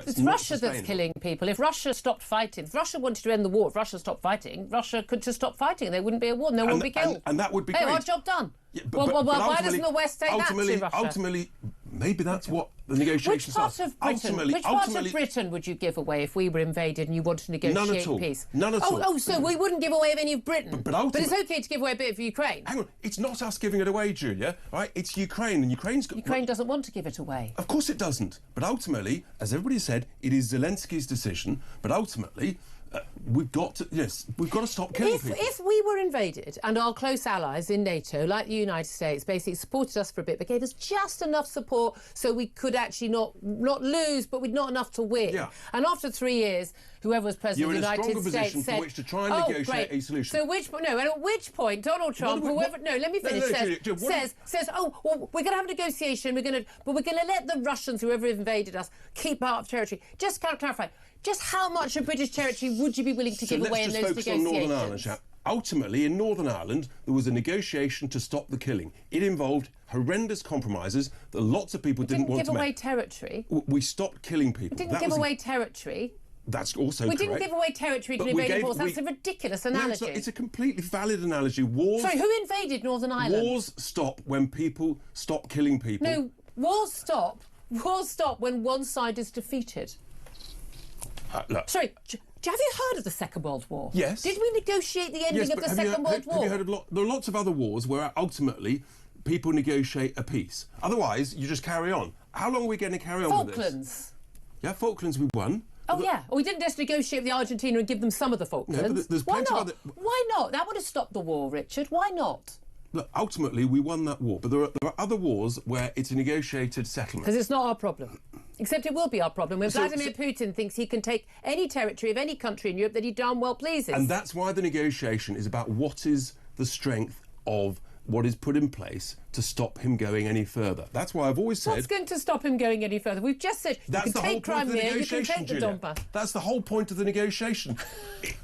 It's Russia that's killing people. If Russia stopped fighting, if Russia wanted to end the war, if Russia stopped fighting, Russia could just stop fighting. There wouldn't be a war. No one would be killed. And that would be great. Hey, our job done. Yeah, but why doesn't the West take that to Russia? Ultimately, maybe that's what the negotiations are. Which part of Britain would you give away if we were invaded and you wanted to negotiate peace? None at all. Oh, so we wouldn't give away any of Britain. But it's okay to give away a bit of Ukraine. Hang on, it's not us giving it away, Julia. Right? It's Ukraine, and Ukraine doesn't want to give it away. Of course it doesn't. But ultimately, as everybody said, it is Zelensky's decision. But ultimately, we've got to stop killing people. If we were invaded and our close allies in NATO, like the United States, basically supported us for a bit, but gave us just enough support so we could actually not lose, but we'd not enough to win. Yeah. And after 3 years, whoever was president of the United States said, from which to try and negotiate a solution. So at which point Donald Trump, let me finish. Says, oh, well, we're going to have a negotiation. But we're going to let the Russians, whoever invaded us, keep part of territory. Just to clarify, just how much of British territory would you be willing to give away in those negotiations? On Northern Ireland, chap. Ultimately, in Northern Ireland, there was a negotiation to stop the killing. It involved horrendous compromises that lots of people didn't want to make. We didn't give away territory. We stopped killing people. We didn't give away territory. That's also correct. We didn't give away territory to invading force. That's a ridiculous analogy. No, it's a completely valid analogy. Sorry, who invaded Northern Ireland? Wars stop when people stop killing people. No, wars stop when one side is defeated. Look. Sorry, have you heard of the Second World War? Yes. Did we negotiate the ending of the Second World War? Have you heard of there are lots of other wars where ultimately people negotiate a peace. Otherwise, you just carry on. How long are we going to carry on with this? Falklands. Yeah, Falklands we won. Oh, yeah. We didn't just negotiate with Argentina and give them some of the Falklands. No, but there's plenty Why not? of other... Why not? That would have stopped the war, Richard. Why not? Look, ultimately, we won that war, but there are other wars where it's a negotiated settlement. Because it's not our problem. Except it will be our problem when Vladimir Putin thinks he can take any territory of any country in Europe that he darn well pleases. And that's why the negotiation is about what is the strength of what is put in place to stop him going any further. That's why I've always said... What's going to stop him going any further? We've just said you can take Crimea, you can take the Donbass. That's the whole point of the negotiation.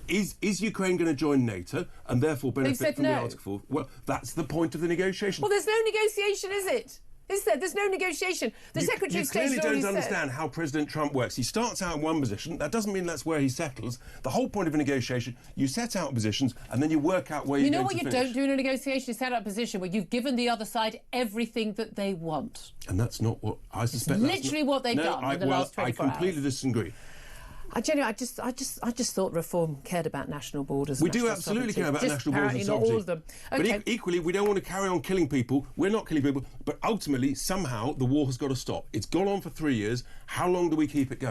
Is Ukraine going to join NATO and therefore benefit from the Article 4? Well, that's the point of the negotiation. Well, there's no negotiation, is it? Is there? There's no negotiation. The Secretary of State clearly don't understand how President Trump works. He starts out in one position. That doesn't mean that's where he settles. The whole point of a negotiation, you set out positions and then you work out where you're going to finish. You know what you don't do in a negotiation? You set out a position where you've given the other side everything that they want. And that's not what I suspect. It's literally what they've done in the last 24 hours. I completely disagree. I just thought Reform cared about national borders. We do absolutely care about national borders and sovereignty. Not all of them. Okay. But equally, we don't want to carry on killing people. We're not killing people. But ultimately, somehow, the war has got to stop. It's gone on for 3 years. How long do we keep it going?